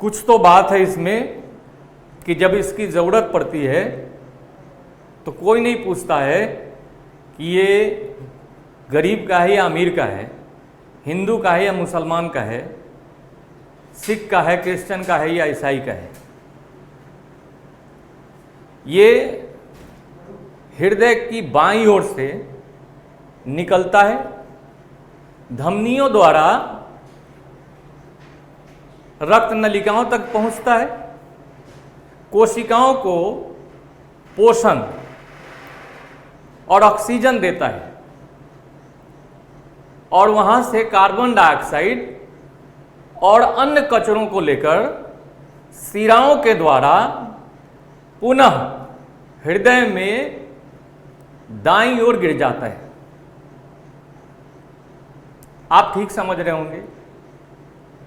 कुछ तो बात है इसमें कि जब इसकी ज़रूरत पड़ती है तो कोई नहीं पूछता है कि ये गरीब का है या अमीर का है, हिंदू का है या मुसलमान का है, सिख का है, क्रिश्चियन का है या ईसाई का है। ये हृदय की बाईं ओर से निकलता है, धमनियों द्वारा रक्त नलिकाओं तक पहुंचता है, कोशिकाओं को पोषण और ऑक्सीजन देता है और वहां से कार्बन डाइऑक्साइड और अन्य कचरों को लेकर शिराओं के द्वारा पुनः हृदय में दाईं ओर गिर जाता है। आप ठीक समझ रहे होंगे,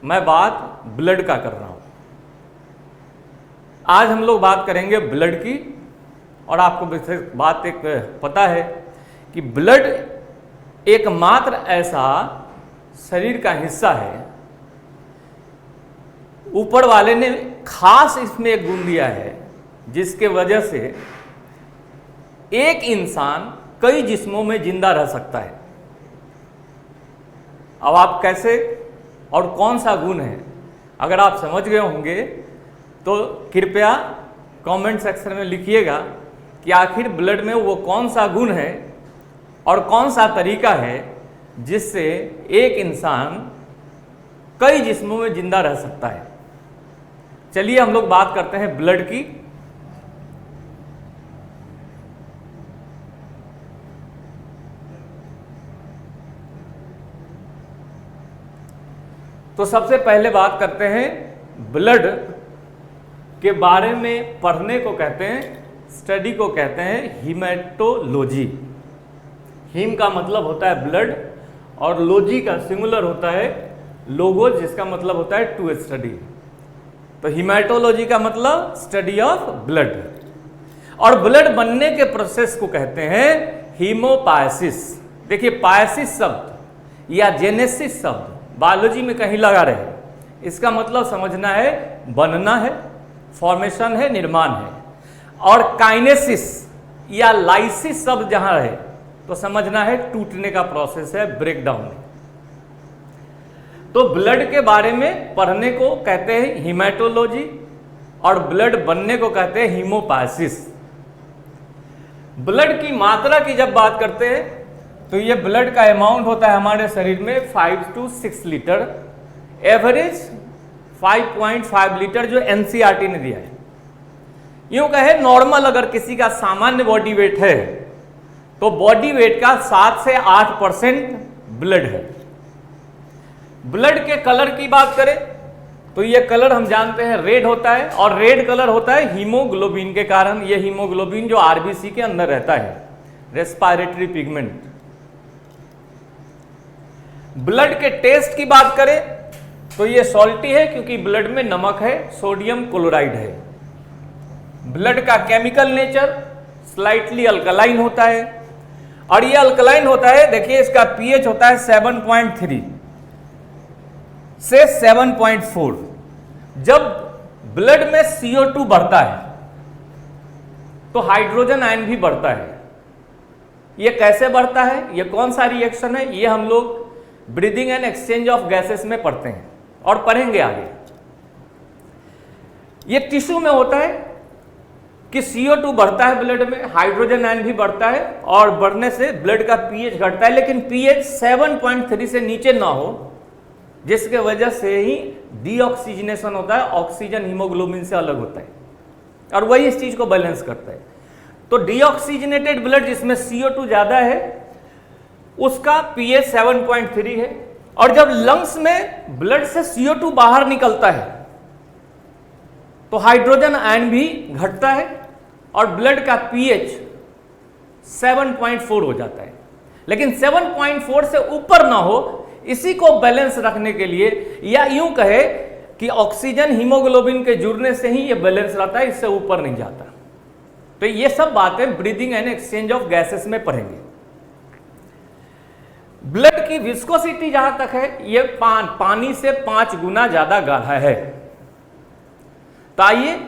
मैं बात ब्लड का कर रहा हूं। आज हम लोग बात करेंगे ब्लड की, और आपको बात एक पता है कि ब्लड एकमात्र ऐसा शरीर का हिस्सा है, ऊपर वाले ने खास इसमें एक गुण दिया है जिसके वजह से एक इंसान कई जिस्मों में जिंदा रह सकता है। अब आप कैसे और कौन सा गुण है, अगर आप समझ गए होंगे तो कृपया कमेंट सेक्शन में लिखिएगा कि आखिर ब्लड में वो कौन सा गुण है और कौन सा तरीका है जिससे एक इंसान कई जिस्मों में जिंदा रह सकता है। चलिए हम लोग बात करते हैं ब्लड की। तो सबसे पहले बात करते हैं ब्लड के बारे में पढ़ने को कहते हैं, स्टडी को कहते हैं हीमेटोलॉजी। हीम का मतलब होता है ब्लड और लॉजी का सिंगुलर होता है लोगोस, जिसका मतलब होता है टू स्टडी। तो हीमेटोलॉजी का मतलब स्टडी ऑफ ब्लड, और ब्लड बनने के प्रोसेस को कहते हैं हीमोपायसिस। देखिए, पायसिस शब्द या जेनेसिस शब्द बायोलॉजी में कहीं लगा रहे, इसका मतलब समझना है बनना है, फॉर्मेशन है, निर्माण है। और काइनेसिस या लाइसिस शब्द जहां रहे तो समझना है टूटने का प्रोसेस है, ब्रेकडाउन। तो ब्लड के बारे में पढ़ने को कहते हैं हीमेटोलॉजी और ब्लड बनने को कहते हैं हीमोपायसिस। ब्लड की मात्रा की जब बात करते हैं तो ये ब्लड का अमाउंट होता है हमारे शरीर में 5 to 6 लीटर, एवरेज 5.5 लीटर जो एनसीईआरटी ने दिया है। यूं कहे नॉर्मल अगर किसी का सामान्य बॉडी वेट है तो बॉडी वेट का 7 से 8% ब्लड है। ब्लड के कलर की बात करें तो ये कलर हम जानते हैं रेड होता है, और रेड कलर होता है हीमोग्लोबिन के कारण। ये हीमोग्लोबिन जो आरबीसी के अंदर रहता है, रेस्पिरेटरी पिगमेंट। ब्लड के टेस्ट की बात करें तो ये सॉल्टी है क्योंकि ब्लड में नमक है, सोडियम क्लोराइड है। ब्लड का केमिकल नेचर स्लाइटली अल्कलाइन होता है, और ये अल्कलाइन होता है, देखिए इसका पीएच होता है 7.3 से 7.4। जब ब्लड में CO2 बढ़ता है तो हाइड्रोजन आयन भी बढ़ता है। ये कैसे बढ़ता है, ये कौन सा रिएक्शन है, ये हम लोग breathing and exchange of gases में पढ़ते हैं और पढ़ेंगे आगे। ये टिश्यू में होता है कि CO2 बढ़ता है ब्लड में, हाइड्रोजन आयन भी बढ़ता है, और बढ़ने से ब्लड का पीएच घटता है, लेकिन पीएच 7.3 से नीचे ना हो, जिसके वजह से ही डीऑक्सीजनेशन होता है। ऑक्सीजन हीमोग्लोबिन से अलग होता है और वही इस चीज को बैलेंस करता है। तो डीऑक्सीजनेटेड ब्लड जिसमें CO2 ज्यादा है उसका पीएच 7.3 है, और जब लंग्स में ब्लड से CO2 बाहर निकलता है तो हाइड्रोजन आयन भी घटता है और ब्लड का पीएच 7.4 हो जाता है। लेकिन 7.4 से ऊपर ना हो, इसी को बैलेंस रखने के लिए, या यूं कहे कि ऑक्सीजन हीमोग्लोबिन के जुड़ने से ही ये बैलेंस रहता है, इससे ऊपर नहीं जाता। तो ये सब बातें breathing and exchange of gases में पढ़ेंगे। ब्लड की विस्कोसिटी जहां तक है, ये पानी से 5 गुना ज्यादा गाढ़ा है। तो आइए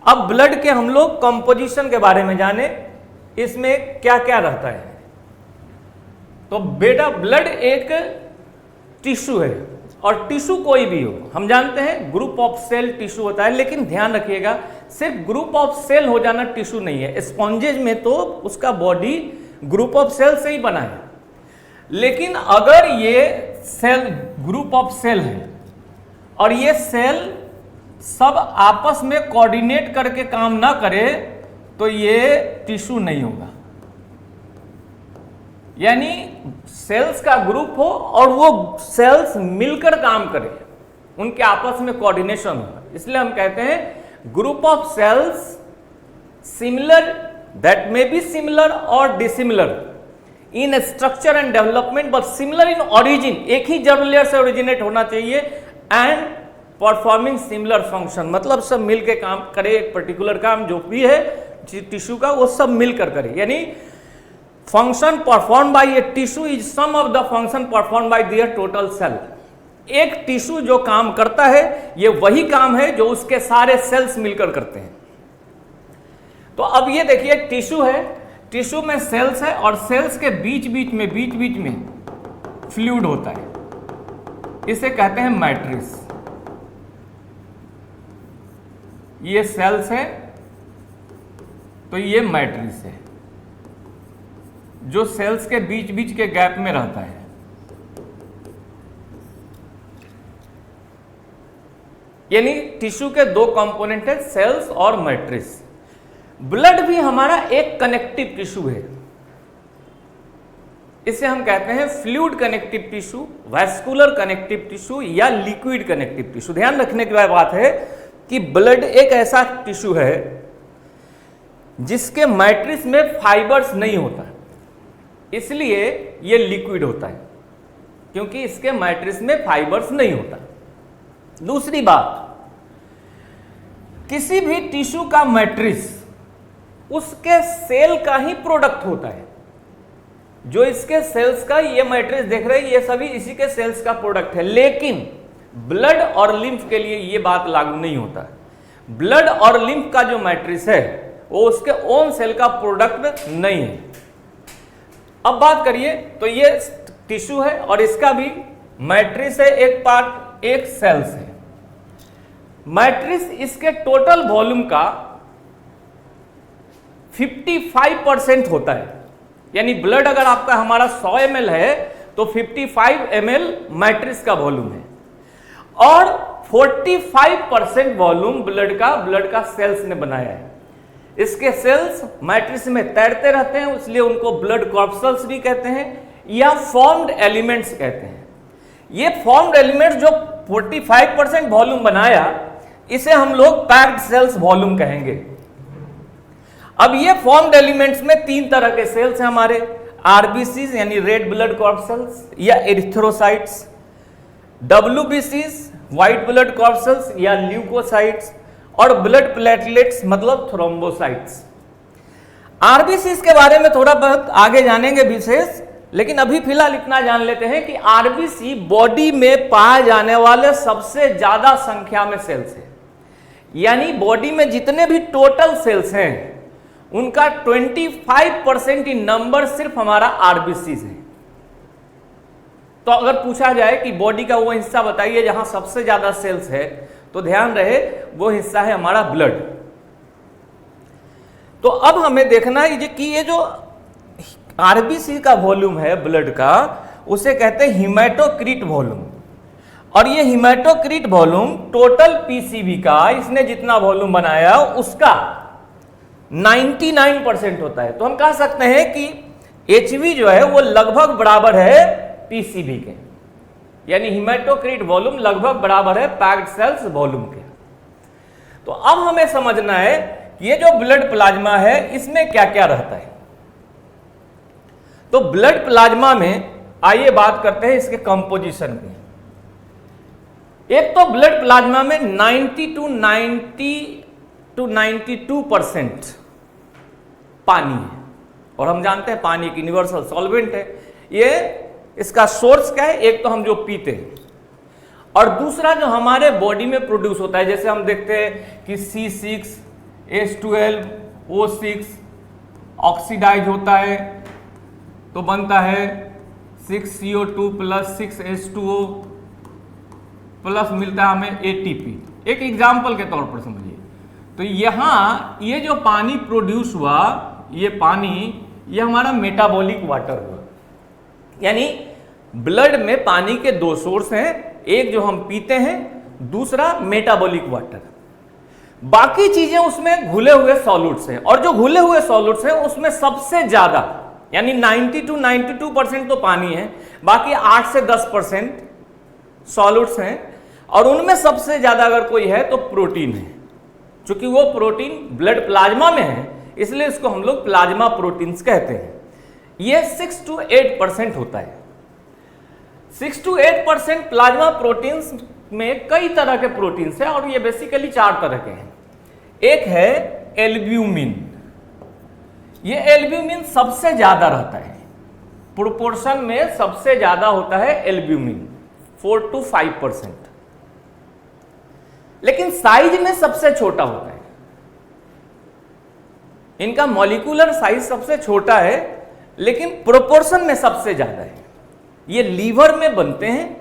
अब ब्लड के हम लोग कंपोजिशन के बारे में जाने, इसमें क्या क्या रहता है। तो बेटा ब्लड एक टिश्यू है, और टिश्यू कोई भी हो, हम जानते हैं ग्रुप ऑफ सेल टिश्यू होता है, लेकिन ध्यान रखिएगा सिर्फ ग्रुप ऑफ सेल हो जाना टिश्यू नहीं है। स्पॉन्जेज में तो उसका बॉडी ग्रुप ऑफ सेल से ही बना है, लेकिन अगर ये सेल ग्रुप ऑफ सेल है और ये सेल सब आपस में कोऑर्डिनेट करके काम ना करे तो ये टिश्यू नहीं होगा। यानी सेल्स का ग्रुप हो और वो सेल्स मिलकर काम करें, उनके आपस में कोऑर्डिनेशन हो, इसलिए हम कहते हैं group of cells similar, that may be similar और dissimilar in structure and development but similar in origin, एक ही जर्म लेयर से ओरिजिनेट होना चाहिए, एंड परफॉर्मिंग सिमिलर फंक्शन, मतलब सब मिलकर काम करे, एक पर्टिकुलर काम जो भी है टिश्यू का वो सब मिलकर करे। यानी function perform by a tissue is sum of the function perform by their total cell. एक टिश्यू जो काम करता है ये वही काम है जो उसके सारे सेल्स मिलकर करते हैं। तो अब ये देखिए टिश्यू है, टिश्यू में सेल्स है और सेल्स के बीच बीच में फ्लूइड होता है, इसे कहते हैं मैट्रिक्स। ये सेल्स है तो ये मैट्रिक्स है जो सेल्स के बीच बीच के गैप में रहता है। यानी टिश्यू के दो कंपोनेंट है, सेल्स और मैट्रिक्स। ब्लड भी हमारा एक कनेक्टिव टिश्यू है, इसे हम कहते हैं fluid connective tissue, vascular connective tissue या लिक्विड कनेक्टिव टिश्यू। ध्यान रखने की बात है कि ब्लड एक ऐसा टिश्यू है जिसके मैट्रिक्स में फाइबर्स नहीं होता, इसलिए ये लिक्विड होता है, क्योंकि इसके मैट्रिक्स में फाइबर्स नहीं होता। दूसरी बात, किसी भी टिश्यू का मैट्रिक्स उसके सेल का ही प्रोडक्ट होता है। जो इसके सेल्स का ये मैट्रिक्स देख रहे हैं ये सभी इसी के सेल्स का प्रोडक्ट है, लेकिन ब्लड और लिम्फ के लिए ये बात लागू नहीं होता। ब्लड और लिम्फ का जो मैट्रिक्स है वो उसके ओन सेल का प्रोडक्ट नहीं है। अब बात करिए तो ये टिश्यू है और इसका भी मैट्रिक्स है, एक पार्ट, एक सेल्स है। मैट्रिक्स इसके टोटल वॉल्यूम का 55% होता है। यानी ब्लड अगर आपका हमारा 100 ml है तो 55 ml मैट्रिक्स का वॉल्यूम है, और 45% वॉल्यूम ब्लड का सेल्स ने बनाया है। इसके सेल्स मैट्रिक्स में तैरते रहते हैं, इसलिए उनको ब्लड कॉर्पसल्स भी कहते हैं या फॉर्म्ड एलिमेंट्स कहते हैं। ये फॉर्म्ड एलिमेंट्स जो 45% वॉल्यूम बनाया, इसे हम लोग पैक्ड सेल्स वॉल्यूम कहेंगे। अब ये फॉर्म्ड एलिमेंट्स में 3 तरह के सेल्स हैं हमारे, आरबीसीज यानी रेड ब्लड कॉर्पसल्स या एरिथ्रोसाइट्स, डब्ल्यूबीसीज व्हाइट ब्लड कॉर्पसल्स या ल्यूकोसाइट्स, और ब्लड प्लेटलेट्स मतलब थ्रोम्बोसाइट्स। आरबीसीज के बारे में थोड़ा बहुत आगे जानेंगे विशेष, लेकिन अभी फिलहाल इतना जान लेते हैं कि आरबीसी बॉडी में पाए जाने वाले सबसे ज्यादा संख्या में सेल्स है। यानी बॉडी में जितने भी टोटल सेल्स हैं उनका 25% इन नंबर सिर्फ हमारा आरबीसीज है। तो अगर पूछा जाए कि बॉडी का वो हिस्सा बताइए जहां सबसे ज्यादा सेल्स है, तो ध्यान रहे वो हिस्सा है हमारा ब्लड। तो अब हमें देखना है कि ये जो आरबीसी का वॉल्यूम है ब्लड का, उसे कहते हैं हिमेटोक्रिट वॉल्यूम। और ये हिमेटोक्रिट वॉल्यूम टोटल पीसीबी का, इसने जितना वॉल्यूम बनाया उसका 99% होता है। तो हम कह सकते हैं कि एचवी जो है वो लगभग बराबर है पीसीबी के, यानी हिमेटोक्रिट वॉल्यूम लगभग बराबर है पैक्ड सेल्स वॉल्यूम के। तो अब हमें समझना है कि ये जो ब्लड प्लाज्मा है इसमें क्या क्या रहता है। तो ब्लड प्लाज्मा में आइए बात करते हैं इसके कंपोजिशन की। एक तो ब्लड प्लाज्मा में 90 to 92% पानी है, और हम जानते हैं पानी एक यूनिवर्सल सॉल्वेंट है। ये इसका सोर्स क्या है, एक तो हम जो पीते हैं, और दूसरा जो हमारे बॉडी में प्रोड्यूस होता है, जैसे हम देखते हैं कि C6H12O6 ऑक्सीडाइज होता है तो बनता है 6CO2 प्लस 6H2O प्लस मिलता है हमें ATP। एक एग्जाम्पल के तौर पर समझिए, तो यहाँ ये जो पानी प्रोड्यूस हुआ, ये पानी, ये हमारा मेटाबॉलिक वाटर हुआ। यानी ब्लड में पानी के दो सोर्स हैं, एक जो हम पीते हैं, दूसरा मेटाबॉलिक वाटर। बाकी चीजें उसमें घुले हुए सॉल्यूट्स हैं, और जो घुले हुए सॉल्यूट्स हैं उसमें सबसे ज्यादा यानी 90 to 92% तो पानी है, बाकी 8 से 10% सॉल्यूट्स हैं, और उनमें सबसे ज्यादा अगर कोई है तो प्रोटीन है। चूंकि वो प्रोटीन ब्लड प्लाज्मा में है, इसलिए इसको हम लोग प्लाज्मा प्रोटीन्स कहते हैं। ये 6 to 8% होता है। 6 to 8% प्लाज्मा प्रोटीन्स में कई तरह के प्रोटीन्स हैं, और ये बेसिकली 4 तरह के हैं। एक है एल्ब्यूमिन। ये एल्ब्यूमिन सबसे ज्यादा रहता है, प्रोपोर्शन में सबसे ज्यादा होता है एल्ब्यूमिन, 4 to 5%, लेकिन साइज में सबसे छोटा होता है। इनका मॉलिक्यूलर साइज सबसे छोटा है, लेकिन प्रोपोर्शन में सबसे ज्यादा है। ये लीवर में बनते हैं,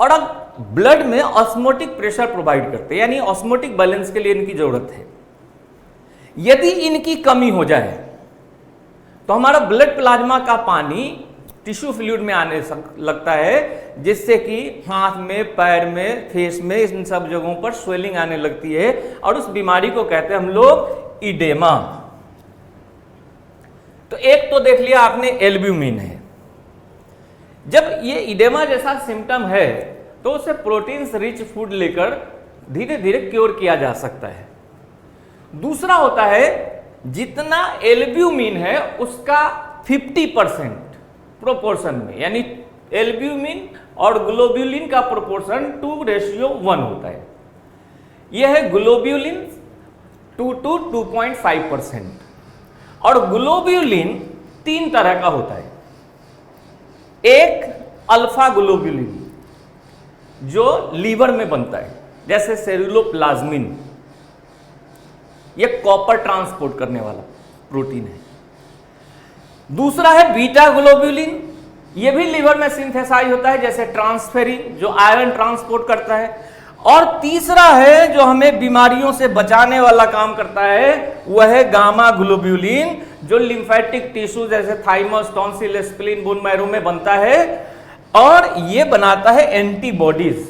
और अब ब्लड में ऑस्मोटिक प्रेशर प्रोवाइड करते हैं, यानी ऑस्मोटिक बैलेंस के लिए इनकी जरूरत है। यदि इनकी कमी हो जाए तो हमारा ब्लड प्लाज्मा का पानी टिश्यू फ्लूइड में आने लगता है, जिससे कि हाथ में, पैर में, फेस में, इन सब जगहों पर स्वेलिंग आने लगती है, और उस बीमारी को कहते हैं हम लोग इडेमा। तो एक तो देख लिया आपने एल्ब्यूमिन है। जब ये इडेमा जैसा सिम्टम है तो उसे प्रोटीन्स रिच फूड लेकर धीरे धीरे क्योर किया जा सकता है। दूसरा होता है, जितना एल्ब्यूमिन है उसका 50% प्रोपोर्शन में, यानी एल्ब्यूमिन और ग्लोब्यूलिन का प्रोपोर्शन 2:1 होता है। यह है ग्लोब्यूलिन 2 to 2.5%। और ग्लोब्यूलिन 3 तरह का होता है। एक अल्फा ग्लोब्यूलिन जो लीवर में बनता है, जैसे सेरुलोप्लाज्मिन, यह कॉपर ट्रांसपोर्ट करने वाला प्रोटीन है। दूसरा है बीटा ग्लोब्यूलिन, यह भी लीवर में सिंथेसाइज होता है, जैसे ट्रांसफेरिन जो आयरन ट्रांसपोर्ट करता है। और तीसरा है जो हमें बीमारियों से बचाने वाला काम करता है, वह है गामा ग्लोब्यूलिन, जो लिम्फेटिक टिश्यू जैसे thymus, tonsil, spleen, bone marrow में बनता है, और यह बनाता है एंटीबॉडीज।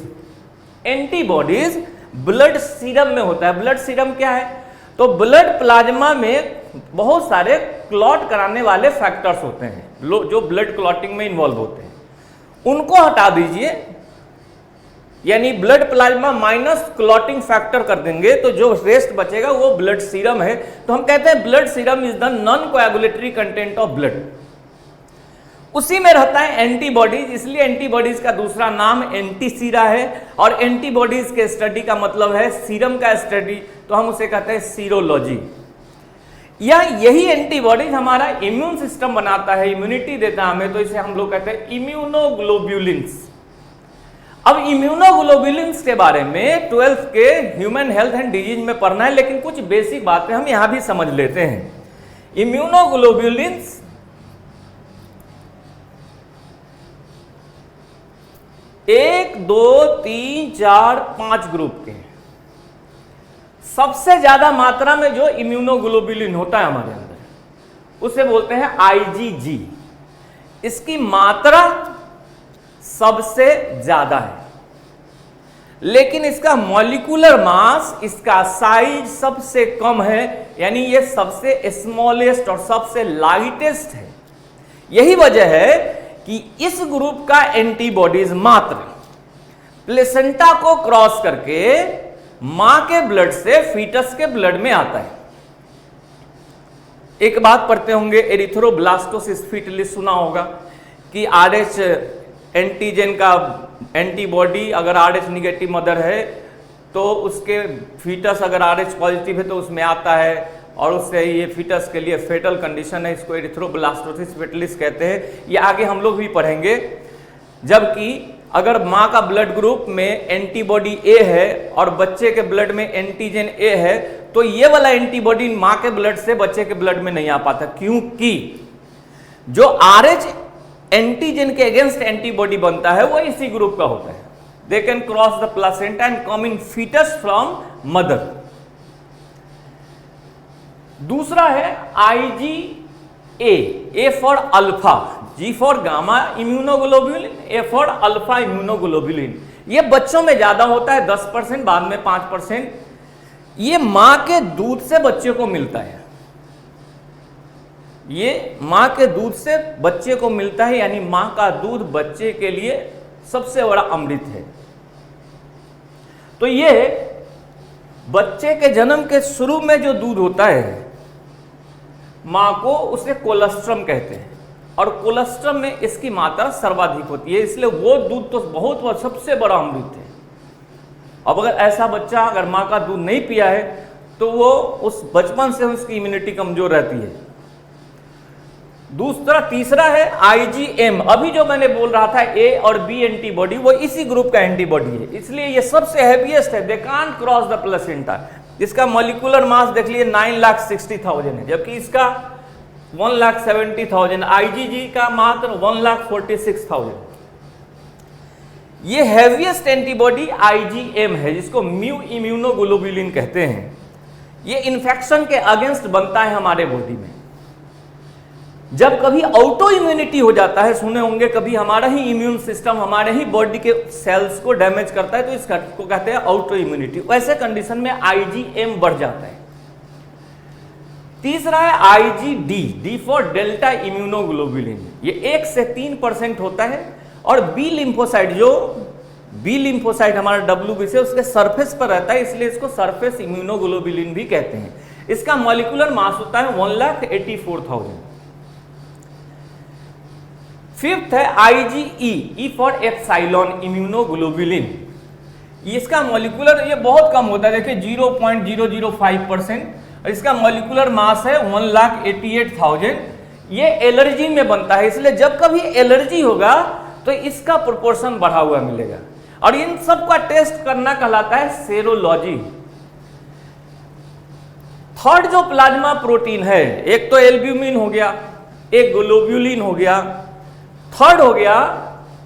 एंटीबॉडीज ब्लड सीरम में होता है। ब्लड सीरम क्या है? तो ब्लड प्लाज्मा में बहुत सारे क्लॉट कराने वाले फैक्टर्स होते हैं जो ब्लड क्लॉटिंग में इन्वॉल्व होते हैं, उनको हटा दीजिए, यानी blood plasma minus clotting factor कर देंगे, तो जो रेस्ट बचेगा वो ब्लड सीरम है। तो हम कहते हैं blood serum is the non coagulatory content of blood. उसी में रहता है एंटीबॉडीज, इसलिए एंटीबॉडीज का दूसरा नाम एंटीसीरा है, और एंटीबॉडीज के स्टडी का मतलब है सीरम का स्टडी, तो हम उसे कहते हैं सीरोलॉजी। या यही एंटीबॉडीज हमारा इम्यून सिस्टम बनाता है, इम्यूनिटी देता है हमें, तो इसे हम लोग कहते हैं इम्यूनोग्लोब्यूलिन्स। अब इम्यूनोग्लोब्यूलिन्स के बारे में 12th के ह्यूमन हेल्थ एंड डिजीज में पढ़ना है, लेकिन कुछ बेसिक बातें हम यहां भी समझ लेते हैं। इम्यूनोग्लोब्यूलिन्स 1, 2, 3, 4, 5 ग्रुप के हैं। सबसे ज्यादा मात्रा में जो इम्यूनोग्लोब्यूलिन होता है हमारे अंदर, उसे बोलते हैं IgG। इसकी मात्रा सबसे ज्यादा है, लेकिन इसका मॉलिक्यूलर मास, इसका साइज सबसे कम है, यानी ये सबसे स्मॉलेस्ट और सबसे लाइटेस्ट है। यही वजह है कि इस ग्रुप का एंटीबॉडीज मात्र प्लेसेंटा को क्रॉस करके मां के ब्लड से फीटस के ब्लड में आता है। एक बात पढ़ते होंगे, एरिथ्रोब्लास्टोसिस फीटलिस सुना होगा कि RH एंटीजन का एंटीबॉडी अगर RH निगेटिव मदर है तो उसके फीटस अगर RH पॉजिटिव है तो उसमें आता है, और उससे ये फीटस के लिए फेटल कंडीशन है, इसको एरिथ्रोब्लास्टोसिस फीटलिस कहते हैं। ये आगे हम लोग भी पढ़ेंगे। जबकि अगर माँ का ब्लड ग्रुप में एंटीबॉडी ए है और बच्चे के ब्लड में एंटीजन ए है, तो ये वाला एंटीबॉडी माँ के ब्लड से बच्चे के ब्लड में नहीं आ पाता, क्योंकि जो RH एंटीजन के अगेंस्ट एंटीबॉडी बनता है वो इसी ग्रुप का होता है। They can cross the placenta and come in foetus from mother. दूसरा है IgA, A for alpha, G for gamma immunoglobulin, A for alpha immunoglobulin. ये बच्चों में ज्यादा होता है 10%, बाद में 5%। ये मां के दूध से बच्चे को मिलता है, ये मां के दूध से बच्चे को मिलता है, यानी मां का दूध बच्चे के लिए सबसे बड़ा अमृत है। तो ये बच्चे के जन्म के शुरू में जो दूध होता है मां को, उसे कोलेस्ट्रम कहते हैं, और कोलेस्ट्रम में इसकी मात्रा सर्वाधिक होती है, इसलिए वो दूध तो बहुत सबसे बड़ा अमृत है। अब अगर ऐसा बच्चा अगर मां का दूध नहीं पिया है तो वो उस बचपन से उसकी इम्यूनिटी कमजोर रहती है। तीसरा है IgM। अभी जो मैंने बोल रहा था A और B एंटीबॉडी, वो इसी ग्रुप का एंटीबॉडी है, इसलिए ये सबसे हैवीएस्ट है। They can't cross the placenta. इसका मॉलिक्यूलर मास देख लिए 9,60,000 है, जबकि इसका 1,70,000। IgG का मात्र 1,46,000। ये हैवीएस्ट एंटीबॉडी IgM है, जिसको म्यू इम्यूनोग्लोबुलिन कहते हैं। ये इन्फेक्शन के अगेंस्ट बनता है हमारे बॉडी में। जब कभी ऑटो इम्यूनिटी हो जाता है, सुने होंगे कभी हमारा ही इम्यून सिस्टम हमारे ही बॉडी के सेल्स को डैमेज करता है, तो इसको कहते हैं ऑटो इम्यूनिटी। वैसे कंडीशन में IgM बढ़ जाता है। तीसरा है IgD, D for delta immunoglobulin. ये 1 से 3% होता है, और बी लिम्फोसाइट, जो बी लिम्फोसाइट हमारा WBC से उसके सरफेस पर रहता है, इसलिए इसको सरफेस इम्यूनोग्लोबुलिन भी कहते हैं। इसका मॉलिक्यूलर मास होता है 1,84,000। फिफ्थ है IgE, E for epsilon immunoglobulin. इसका मॉलिक्यूलर, ये बहुत कम होता है, देखिए 0.005%, और इसका मॉलिक्यूलर मास है 1,88,000। ये एलर्जी में बनता है, इसलिए जब कभी एलर्जी होगा तो इसका प्रोपोर्शन बढ़ा हुआ मिलेगा, और इन सब का टेस्ट करना कहलाता है सेरोलॉजी। थर्ड जो प्लाज्मा प्रोटीन है, एक तो एल्ब्यूमिन हो गया, एक ग्लोब्यूलिन हो गया, थर्ड हो गया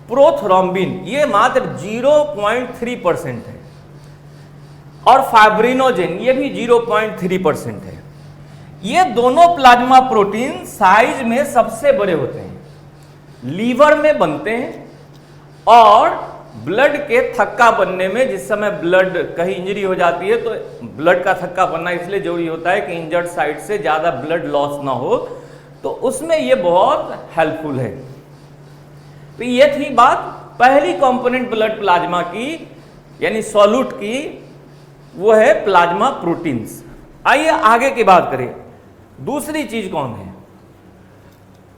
प्रोथ्रोम्बिन, ये मात्र 0.3% है, और फाइब्रिनोजेन ये भी 0.3% है। ये दोनों प्लाज्मा प्रोटीन साइज में सबसे बड़े होते हैं, लीवर में बनते हैं, और ब्लड के थक्का बनने में, जिस समय ब्लड कहीं इंजरी हो जाती है तो ब्लड का थक्का बनना इसलिए जरूरी होता है कि इंजर्ड साइड से ज्यादा ब्लड लॉस ना हो, तो उसमें ये बहुत हेल्पफुल है। तो ये थी बात पहली कंपोनेंट ब्लड प्लाज्मा की, यानी सॉल्यूट की, वो है प्लाज्मा प्रोटीन्स। आइए आगे की बात करें। दूसरी चीज कौन है?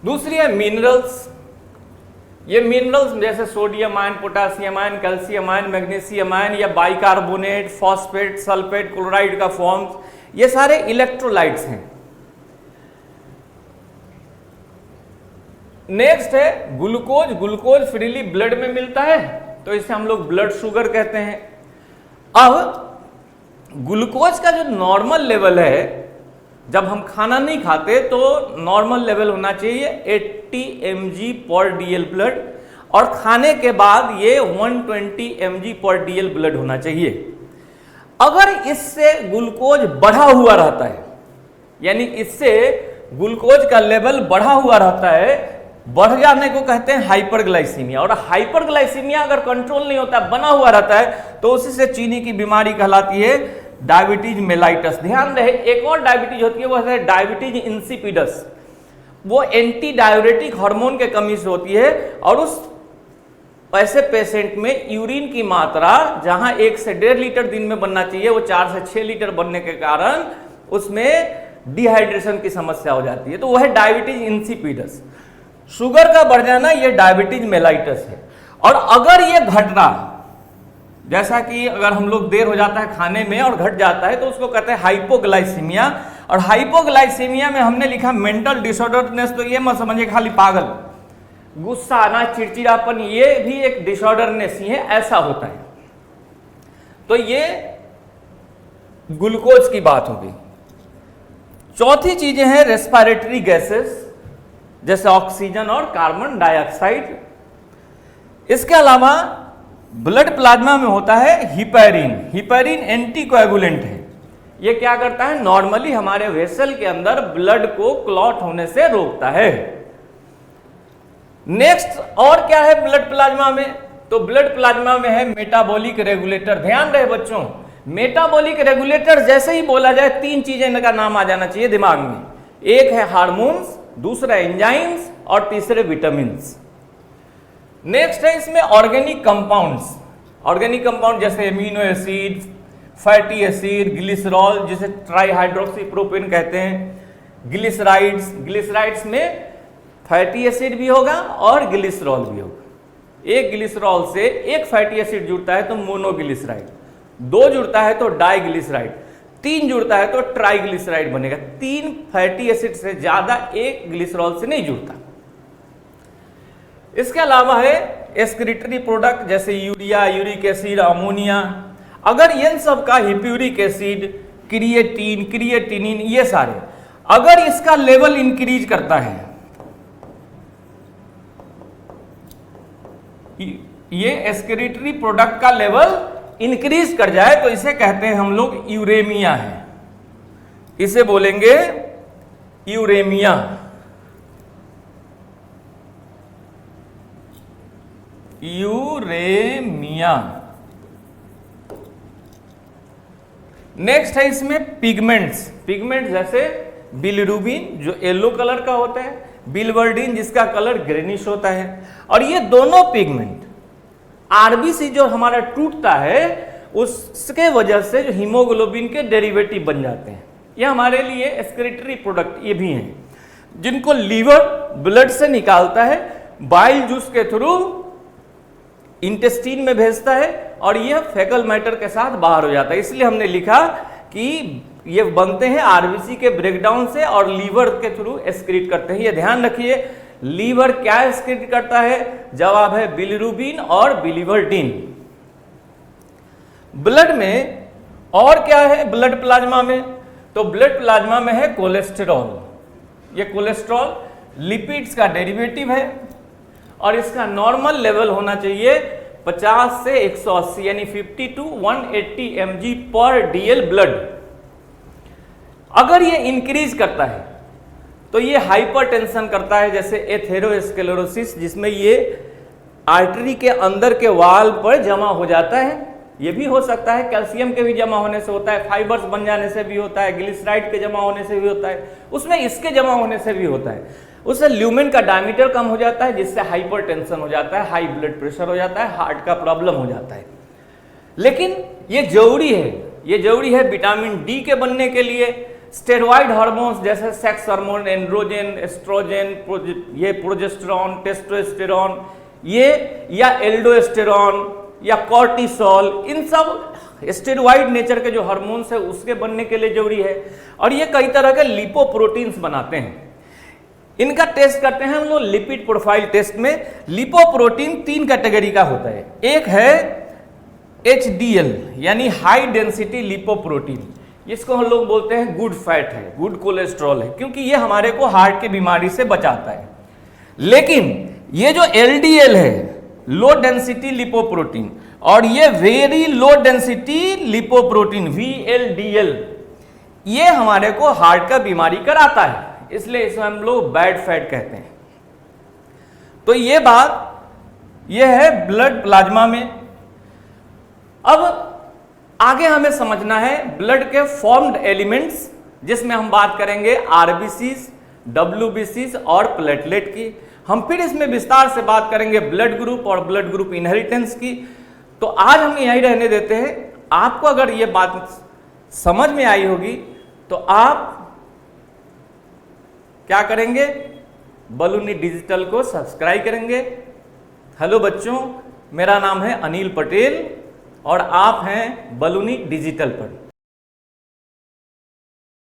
दूसरी है मिनरल्स। ये मिनरल्स जैसे sodium ion, potassium ion, calcium ion, magnesium ion, या बाइकार्बोनेट, फॉस्फेट, सल्फेट, क्लोराइड का फॉर्म्स, ये सारे इलेक्ट्रोलाइट्स हैं। नेक्स्ट है ग्लूकोज। ग्लूकोज फ्रीली ब्लड में मिलता है, तो इसे हम लोग ब्लड शुगर कहते हैं। अब ग्लूकोज का जो नॉर्मल लेवल है, जब हम खाना नहीं खाते तो नॉर्मल लेवल होना चाहिए 80 mg/dl ब्लड, और खाने के बाद ये 120 mg/dl ब्लड होना चाहिए। अगर इससे ग्लूकोज बढ़ा हुआ रहता है, यानी इससे ग्लूकोज का लेवल बढ़ा हुआ रहता है, बढ़ जाने को कहते हैं हाइपरग्लाइसीमिया, और हाइपरग्लाइसीमिया अगर कंट्रोल नहीं होता, बना हुआ रहता है, तो उसी से चीनी की बीमारी कहलाती है डायबिटीज मेलाइटस। ध्यान रहे, एक और डायबिटीज होती है, वो है डायबिटीज इंसिपिडस। वो एंटी डायरेटिक हार्मोन के कमी से होती है, और उस ऐसे पेशेंट में यूरिन की मात्रा जहां 1 से 1.5 लीटर दिन में बनना चाहिए, वो 4 से 6 लीटर बनने के कारण उसमें डिहाइड्रेशन की समस्या हो जाती है, तो वह है डायबिटीज इंसिपिडस। शुगर का बढ़ जाना, ये डायबिटीज मेलाइटस है। और अगर ये घट रहा, जैसा कि अगर हम लोग देर हो जाता है खाने में और घट जाता है, तो उसको कहते हैं हाइपोग्लाइसीमिया। और हाइपोग्लाइसीमिया में हमने लिखा मेंटल डिसऑर्डरनेस, तो ये मत समझिए खाली पागल, गुस्सा आना, चिड़चिड़ापन, ये भी एक डिसऑर्डरनेस ही है, ऐसा होता है। तो ये ग्लूकोज की बात होगी। चौथी चीजें हैं रेस्पिरेटरी गैसेस, जैसे ऑक्सीजन और कार्बन डाइऑक्साइड। इसके अलावा ब्लड प्लाज्मा में होता है हिपैरिन। हिपैरिन एंटीकोएगुलेंट है। ये क्या करता है, नॉर्मली हमारे वेसल के अंदर ब्लड को क्लॉट होने से रोकता है। नेक्स्ट और क्या है ब्लड प्लाज्मा में, तो ब्लड प्लाज्मा में है मेटाबॉलिक रेगुलेटर। ध्यान रहे बच्चों, मेटाबॉलिक रेगुलेटर जैसे ही बोला जाए 3 चीजें इनका नाम आ जाना चाहिए दिमाग में। एक है हार्मोन्स, दूसरा एंजाइम्स और तीसरे विटामिन्स। नेक्स्ट है इसमें ऑर्गेनिक कंपाउंड्स। ऑर्गेनिक कंपाउंड जैसे amino acid, fatty acid, glycerol जिसे ट्राईहाइड्रोक्सी प्रोपेन कहते हैं, ग्लिसराइड्स। ग्लिसराइड्स में फैटी एसिड भी होगा और ग्लिसरॉल भी होगा। एक ग्लिसरॉल से एक फैटी एसिड जुड़ता है तो मोनोग्लिसराइड, 2 जुड़ता है तो डाइग्लिसराइड, 3 जुड़ता है तो ट्राइग्लिसराइड बनेगा। 3 फैटी एसिड से ज्यादा एक ग्लिसरॉल से नहीं जुड़ता। इसके अलावा है एक्सक्रीटरी प्रोडक्ट जैसे यूरिया, यूरिक एसिड, अमोनिया। अगर इन सब का हिप्यूरिक एसिड, क्रिएटिन, क्रिएटिनिन, ये सारे अगर इसका लेवल इंक्रीज करता है, ये एक्सक्रीटरी प्रोडक्ट का लेवल इंक्रीज कर जाए तो इसे कहते हैं हम लोग यूरेमिया है। इसे बोलेंगे यूरेमिया। यूरेमिया। नेक्स्ट है इसमें पिगमेंट्स। पिगमेंट्स जैसे बिलिरुबिन जो येलो कलर का होता है, बिलवर्डिन जिसका कलर ग्रेनिश होता है। और ये दोनों पिगमेंट आरबीसी जो हमारा टूटता है उसके वजह से जो हीमोग्लोबिन के डेरिवेटिव बन जाते हैं। ये हमारे लिए एक्सक्रीटरी प्रोडक्ट ये भी हैं जिनको लीवर ब्लड से निकालता है, बाइल जूस के थ्रू इंटेस्टीन में भेजता है और यह फेकल मैटर के साथ बाहर हो जाता है। इसलिए हमने लिखा कि ये बनते हैं आरबीसी के ब्रेकडाउन से और लीवर के थ्रू एक्सक्रीट करते हैं। ये ध्यान रखिए, लीवर क्या एक्सक्रीट करता है, जवाब है बिलिरुबिन और बिलिवर्डिन। ब्लड में और क्या है ब्लड प्लाज्मा में, तो ब्लड प्लाज्मा में है कोलेस्टेरॉल। ये कोलेस्ट्रॉल लिपिड्स का डेरिवेटिव है और इसका नॉर्मल लेवल होना चाहिए 50 से 180 यानी 50 to 180 mg पर DL ब्लड। अगर ये इंक्रीज करता है तो ये हाइपरटेंशन करता है, जैसे एथेरोस्क्लेरोसिस जिसमें ये आर्टरी के अंदर के वाल पर जमा हो जाता है। ये भी हो सकता है कैल्शियम के भी जमा होने से होता है, फाइबर्स बन जाने से भी होता है, ग्लिसराइड के जमा होने से भी होता है, उसमें इसके जमा होने से भी होता है। उससे ल्यूमेन का डायमीटर कम हो जाता है जिससे हाइपरटेंशन हो जाता है, हाई ब्लड प्रेशर हो जाता है, हार्ट का प्रॉब्लम हो जाता है। लेकिन ये जरूरी है, ये जरूरी है विटामिन डी के बनने के लिए। स्टेरॉइड हार्मोन्स जैसे सेक्स हार्मोन, एंड्रोजन, एस्ट्रोजन, ये प्रोजेस्टेरॉन, टेस्टोस्टेरॉन, ये या एल्डोस्टेरॉन या कॉर्टिसोल, इन सब स्टेरॉइड नेचर के जो हार्मोन्स है उसके बनने के लिए जरूरी है। और ये कई तरह के लिपोप्रोटीन्स बनाते हैं। इनका टेस्ट करते हैं हम लोग लिपिड प्रोफाइल टेस्ट में। लिपोप्रोटीन 3 कैटेगरी का होता है। एक है HDL यानी हाई डेंसिटी लिपोप्रोटीन, इसको हम लोग बोलते हैं गुड फैट है, गुड कोलेस्ट्रॉल है, क्योंकि ये हमारे को हार्ट की बीमारी से बचाता है। लेकिन ये जो LDL है लो डेंसिटी लिपोप्रोटीन और ये very low density lipoprotein VLDL, ये हमारे को हार्ट का बीमारी कराता है, इसलिए इसे हम लोग बैड फैट कहते हैं। तो ये बात ये है ब्लड प्लाज्मा में। अब आगे हमें समझना है ब्लड के फॉर्म्ड एलिमेंट्स, जिसमें हम बात करेंगे आरबीसीज, WBCs और प्लेटलेट की। हम फिर इसमें विस्तार से बात करेंगे ब्लड ग्रुप और ब्लड ग्रुप इनहेरिटेंस की। तो आज हम यहीं रहने देते हैं। आपको अगर ये बात समझ में आई होगी तो आप क्या करेंगे, बलूनी डिजिटल को सब्सक्राइब करेंगे। हेलो बच्चों, मेरा नाम है अनिल पटेल और आप हैं बलूनी डिजिटल पर।